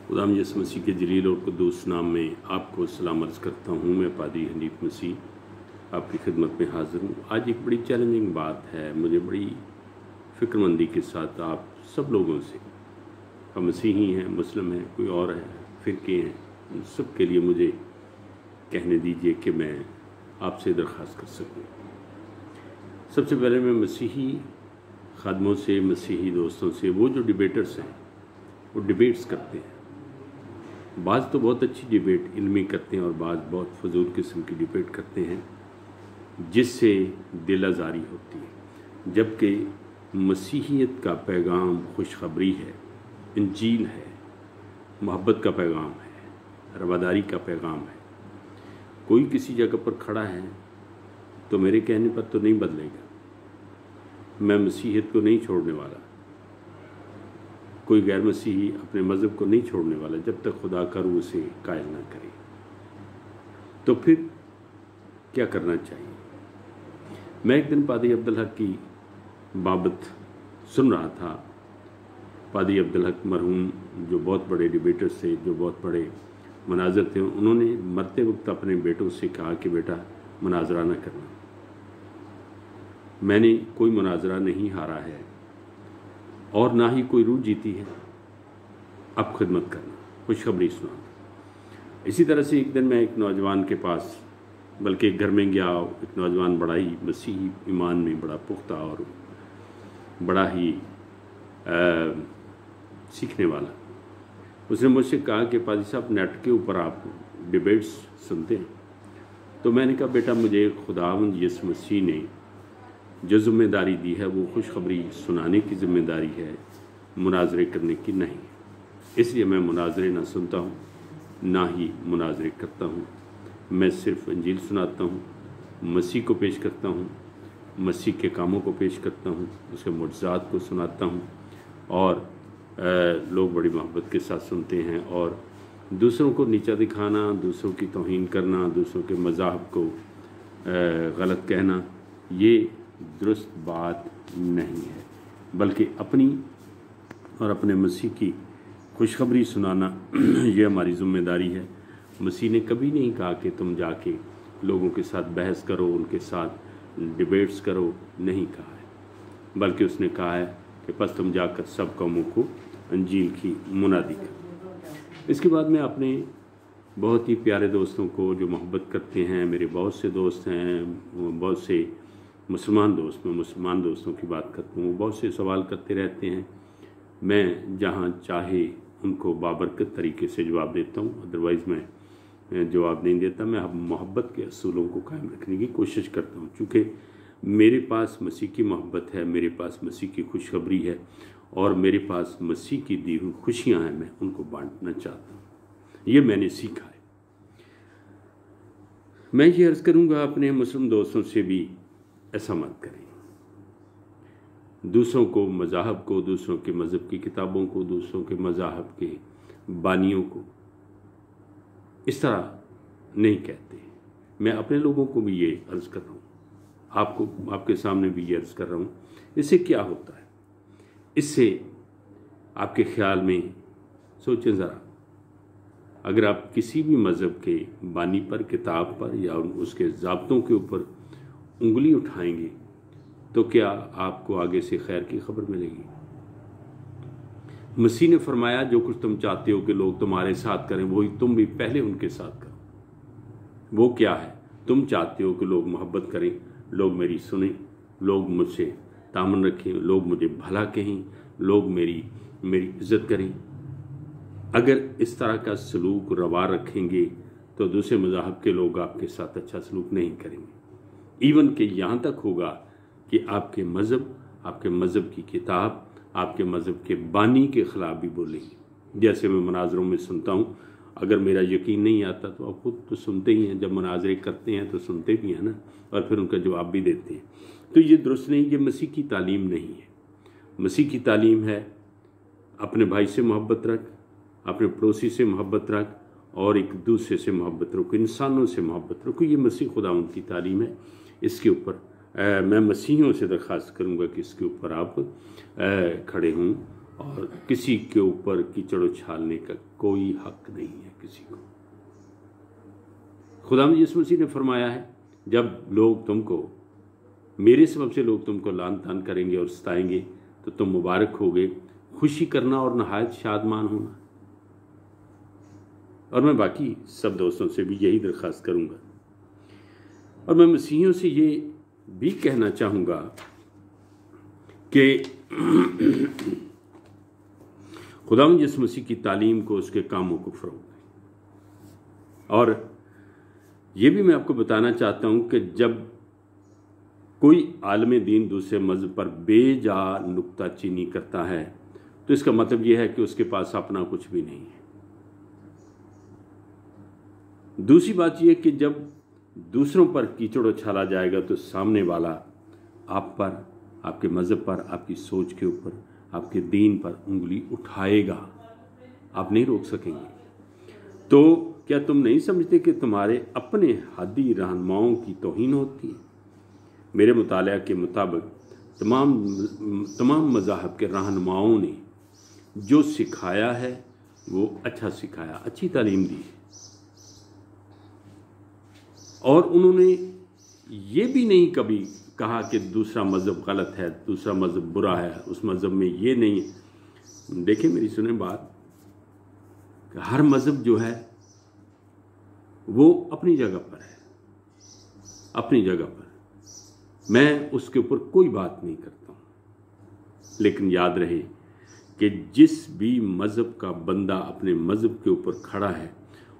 खुदाम यसु मसीह के जलील और कुद्दूस नाम में आपको सलाम अर्ज़ करता हूँ। मैं पादरी हनीफ मसीह आपकी खिदमत में हाज़िर हूँ। आज एक बड़ी चैलेंजिंग बात है, मुझे बड़ी फ़िक्रमंदी के साथ आप सब लोगों से, हम मसीही हैं, मुस्लिम हैं, कोई और है, फ़िरके हैं, उन सब के लिए मुझे कहने दीजिए कि मैं आपसे दरख्वास्त कर सकूँ। सबसे पहले मैं मसीही खादमों से, मसीही दोस्तों से, वो जो डिबेटर्स हैं वो डिबेट्स करते हैं, बाज़ तो बहुत अच्छी डिबेट इल्मी करते हैं और बाज़ बहुत फजूल किस्म की डिबेट करते हैं जिससे दिल आज़ारी होती है, जबकि मसीहियत का पैगाम खुशखबरी है, इंजील है, मोहब्बत का पैगाम है, रवादारी का पैगाम है। कोई किसी जगह पर खड़ा है तो मेरे कहने पर तो नहीं बदलेगा, मैं मसीहियत को नहीं छोड़ने वाला, कोई गैर मसीही अपने मज़हब को नहीं छोड़ने वाला जब तक खुदा का रूह उसे कायल ना करे। तो फिर क्या करना चाहिए? मैं एक दिन पादी अब्दुल हक की बाबत सुन रहा था। पादी अब्दुल हक मरहूम जो बहुत बड़े डिबेटर्स थे, जो बहुत बड़े मनाजर थे, उन्होंने मरते वक्त अपने बेटों से कहा कि बेटा मुनाजरा न करना। मैंने कोई मुनाजरा नहीं हारा है और ना ही कोई रूह जीती है। अब खिदमत करना, खुशखबरी सुनाना। इसी तरह से एक दिन मैं एक नौजवान के पास, बल्कि एक घर में गया, एक नौजवान बड़ा ही मसीही ईमान में बड़ा पुख्ता और बड़ा ही सीखने वाला। उसने मुझसे कहा कि पादी साहब नेट के ऊपर आप डिबेट्स सुनते हैं? तो मैंने कहा बेटा मुझे खुदावंद यसु मसीह ने जो ज़िम्मेदारी दी है वो खुशखबरी सुनाने की ज़िम्मेदारी है, मुनाजरे करने की नहीं। इसलिए मैं मुनाजरे ना सुनता हूँ, ना ही मुनाजरे करता हूँ। मैं सिर्फ इंजील सुनाता हूँ, मसीह को पेश करता हूँ, मसीह के कामों को पेश करता हूँ, उसके मुअज़्ज़ात को सुनाता हूँ और लोग बड़ी मोहब्बत के साथ सुनते हैं। और दूसरों को नीचा दिखाना, दूसरों की तौहीन करना, दूसरों के मज़ाहब को गलत कहना, ये दुरुस्त बात नहीं है, बल्कि अपनी और अपने मसीह की खुशखबरी सुनाना ये हमारी ज़िम्मेदारी है। मसीह ने कभी नहीं कहा कि तुम जाके लोगों के साथ बहस करो, उनके साथ डिबेट्स करो, नहीं कहा है, बल्कि उसने कहा है कि बस तुम जाकर सब कौमों को अंजील की मुनादी करो। इसके बाद मैं अपने बहुत ही प्यारे दोस्तों को जो मोहब्बत करते हैं, मेरे बहुत से दोस्त हैं, बहुत से मुसलमान दोस्त, मैं मुसलमान दोस्तों की बात करता हूँ, बहुत से सवाल करते रहते हैं। मैं जहाँ चाहे उनको बाबरकत तरीके से जवाब देता हूँ, अदरवाइज़ मैं जवाब नहीं देता। मैं अब मोहब्बत के असूलों को कायम रखने की कोशिश करता हूँ, चूँकि मेरे पास मसीह की मोहब्बत है, मेरे पास मसीह की खुशखबरी है और मेरे पास मसीह की दी हुई खुशियाँ हैं, मैं उनको बांटना चाहता हूँ। ये मैंने सीखा है। मैं ये अर्ज़ करूँगा अपने मुस्लिम दोस्तों से भी ऐसा मत करें। दूसरों को, मज़ाहब को, दूसरों के मज़हब की किताबों को, दूसरों के मज़ाहब के बानियों को इस तरह नहीं कहते। मैं अपने लोगों को भी ये अर्ज़ कर रहा हूँ, आपको, आपके सामने भी ये अर्ज़ कर रहा हूँ। इससे क्या होता है? इससे आपके ख्याल में सोचें ज़रा, अगर आप किसी भी मज़हब के बानी पर, किताब पर या उसके ज़ाब्तों के ऊपर उंगली उठाएंगे तो क्या आपको आगे से खैर की खबर मिलेगी? मसीह ने फरमाया जो कुछ तुम चाहते हो कि लोग तुम्हारे साथ करें वही तुम भी पहले उनके साथ करो। वो क्या है? तुम चाहते हो कि लोग मोहब्बत करें, लोग मेरी सुनें, लोग मुझसे तामन रखें, लोग मुझे भला कहें, लोग मेरी इज्जत करें। अगर इस तरह का सलूक रवा रखेंगे तो दूसरे मज़ाहब के लोग आपके साथ अच्छा सलूक नहीं करेंगे। इवन कि यहाँ तक होगा कि आपके मज़हब की किताब, आपके मज़हब के बानी के ख़िलाफ़ भी बोलेंगे। जैसे मैं मुनाजरों में सुनता हूँ, अगर मेरा यकीन नहीं आता तो आप खुद तो सुनते ही हैं, जब मुनाजरे करते हैं तो सुनते भी हैं ना, और फिर उनका जवाब भी देते हैं। तो ये दुरुस्त नहीं, ये मसीह की तालीम नहीं है। मसीह की तालीम है अपने भाई से मोहब्बत रख, अपने पड़ोसी से मोहब्बत रख और एक दूसरे से मोहब्बत रखो, इंसानों से मोहब्बत रखो। ये मसीह खुदावंद की तालीम है। इसके ऊपर मैं मसीहियों से दरख्वास्त करूँगा कि इसके ऊपर आप खड़े हों और किसी के ऊपर कीचड़ उछालने का कोई हक नहीं है किसी को। खुदावंद यीशु मसीह ने फरमाया है, जब लोग तुमको, मेरे सबब से लोग तुमको लान तान करेंगे और सताएंगे तो तुम मुबारक होगे, खुशी करना और नहायत शादमान होना। और मैं बाकी सब दोस्तों से भी यही दरख्वास्त करूंगा, और मैं मसीहियों से ये भी कहना चाहूँगा कि खुदावंद यीशु मसीह की तालीम को, उसके कामों को फ़रोग़ दें। और ये भी मैं आपको बताना चाहता हूँ कि जब कोई आलम दीन दूसरे मज़हब पर बेजा नुक्ताचीनी करता है तो इसका मतलब यह है कि उसके पास अपना कुछ भी नहीं है। दूसरी बात यह कि जब दूसरों पर कीचड़ उछाला जाएगा तो सामने वाला आप पर, आपके मज़हब पर, आपकी सोच के ऊपर, आपके दीन पर उंगली उठाएगा, आप नहीं रोक सकेंगे। तो क्या तुम नहीं समझते कि तुम्हारे अपने हादी रहनुमाओं की तौहीन होती है? मेरे मुतालिया के मुताबिक तमाम मज़ाहब के रहनुमाओं ने जो सिखाया है वो अच्छा सिखाया, अच्छी तालीम दी है, और उन्होंने ये भी नहीं कभी कहा कि दूसरा मज़हब गलत है, दूसरा मज़हब बुरा है, उस मज़हब में ये नहीं है। देखिए मेरी सुने बात, हर मज़हब जो है वो अपनी जगह पर है, अपनी जगह पर, मैं उसके ऊपर कोई बात नहीं करता हूँ। लेकिन याद रहे कि जिस भी मज़हब का बंदा अपने मज़हब के ऊपर खड़ा है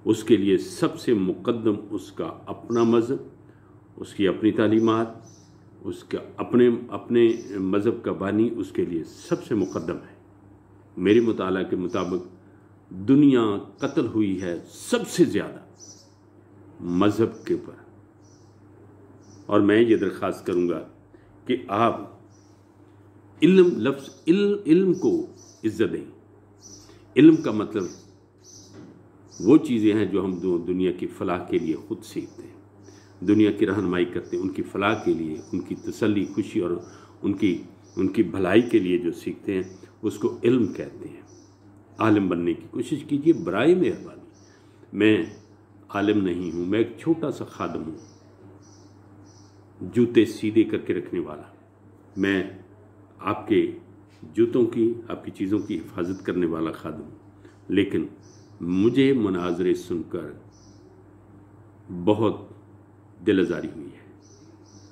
उसके लिए सबसे मुक़द्दम उसका अपना मज़हब, उसकी अपनी तालीमात, उसका अपने मज़हब का बानी उसके लिए सबसे मुक़द्दम है। मेरे मुताला के मुताबिक दुनिया कत्ल हुई है सबसे ज़्यादा मज़हब के ऊपर, और मैं ये दरख्वास्त करूँगा कि आप इल्म को इज़्ज़त दें। इल्म का मतलब वो चीज़ें हैं जो हम दुनिया की फ़लाह के लिए ख़ुद सीखते हैं, दुनिया की रहनुमाई करते हैं, उनकी फ़लाह के लिए, उनकी तसल्ली, खुशी और उनकी भलाई के लिए जो सीखते हैं उसको इल्म कहते हैं। आलिम बनने की कोशिश कीजिए, बराए मेहरबानी। मैं आलिम नहीं हूँ, मैं एक छोटा सा खादम हूँ, जूते सीधे करके रखने वाला। मैं आपके जूतों की, आपकी चीज़ों की हिफाजत करने वाला खादम हूँ। लेकिन मुझे मुनाजरे सुनकर बहुत दिल आज़ारी हुई है,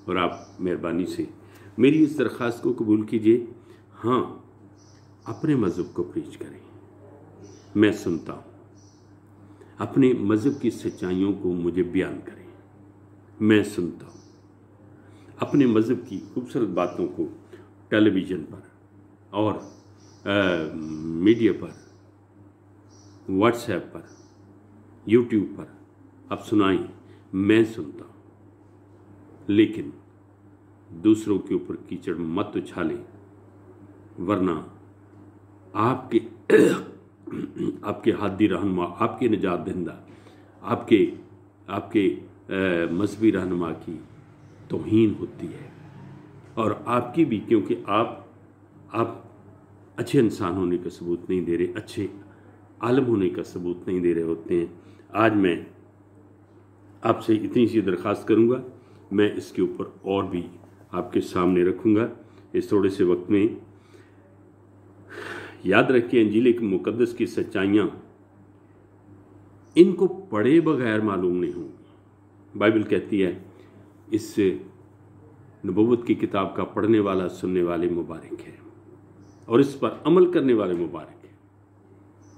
और आप मेहरबानी से मेरी इस दरख्वास्त को कबूल कीजिए। हाँ, अपने मज़हब को प्रीच करें, मैं सुनता हूँ। अपने मज़हब की सच्चाइयों को मुझे बयान करें, मैं सुनता हूँ। अपने मज़हब की खूबसूरत बातों को टेलीविज़न पर और मीडिया पर, व्हाट्सएप पर, यूट्यूब पर आप सुनाएं, मैं सुनता हूँ। लेकिन दूसरों के ऊपर कीचड़ मत उछालें, वरना आपके हादी रहनुमा, आपके निजात दहिंदा, आपके मजहबी रहनुमा की तौहीन होती है, और आपकी भी, क्योंकि आप अच्छे इंसान होने का सबूत नहीं दे रहे, अच्छे आलम होने का सबूत नहीं दे रहे होते हैं। आज मैं आपसे इतनी सी दरख्वास्त करूँगा, मैं इसके ऊपर और भी आपके सामने रखूँगा इस थोड़े से वक्त में। याद रखिए, इंजील मुक़द्दस की सच्चाइयाँ इनको पढ़े बगैर मालूम नहीं होंगी। बाइबल कहती है, इस नबुव्वत की किताब का पढ़ने वाला, सुनने वाले मुबारक है, और इस पर अमल करने वाले मुबारक है।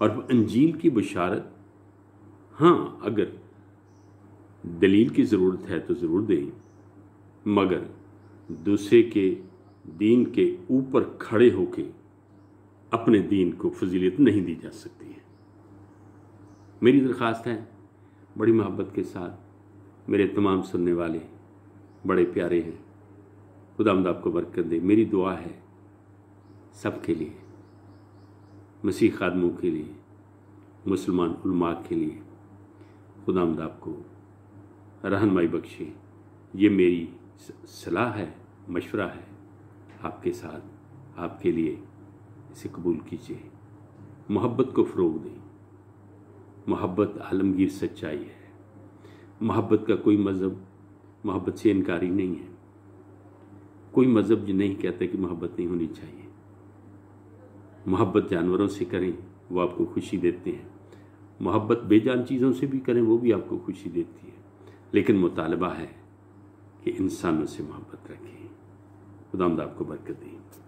और इंजील की बशारत, हाँ, अगर दलील की ज़रूरत है तो ज़रूर दें, मगर दूसरे के दीन के ऊपर खड़े होके अपने दीन को फजीलत नहीं दी जा सकती है। मेरी दरख्वास्त है बड़ी मोहब्बत के साथ, मेरे तमाम सुनने वाले बड़े प्यारे हैं, खुदावंद आपको बरकत दे। मेरी दुआ है सबके लिए, मसीह खादमों के लिए, मुसलमान उलमा के लिए, खुदावंद आपको रहनुमाई बख्शे। ये मेरी सलाह है, मशवरा है आपके साथ, आपके लिए इसे कबूल कीजिए, मोहब्बत को फ़रोग़ दें। मोहब्बत आलमगीर सच्चाई है। मोहब्बत का कोई मज़हब मोहब्बत से इनकारी नहीं है। कोई मज़हब जो नहीं कहते कि मोहब्बत नहीं होनी चाहिए। मोहब्बत जानवरों से करें, वो आपको खुशी देते हैं। मोहब्बत बेजान चीज़ों से भी करें, वो भी आपको खुशी देती है। लेकिन मुतालबा है कि इंसानों से मोहब्बत रखें। खुदावंद आपको बरकत दे।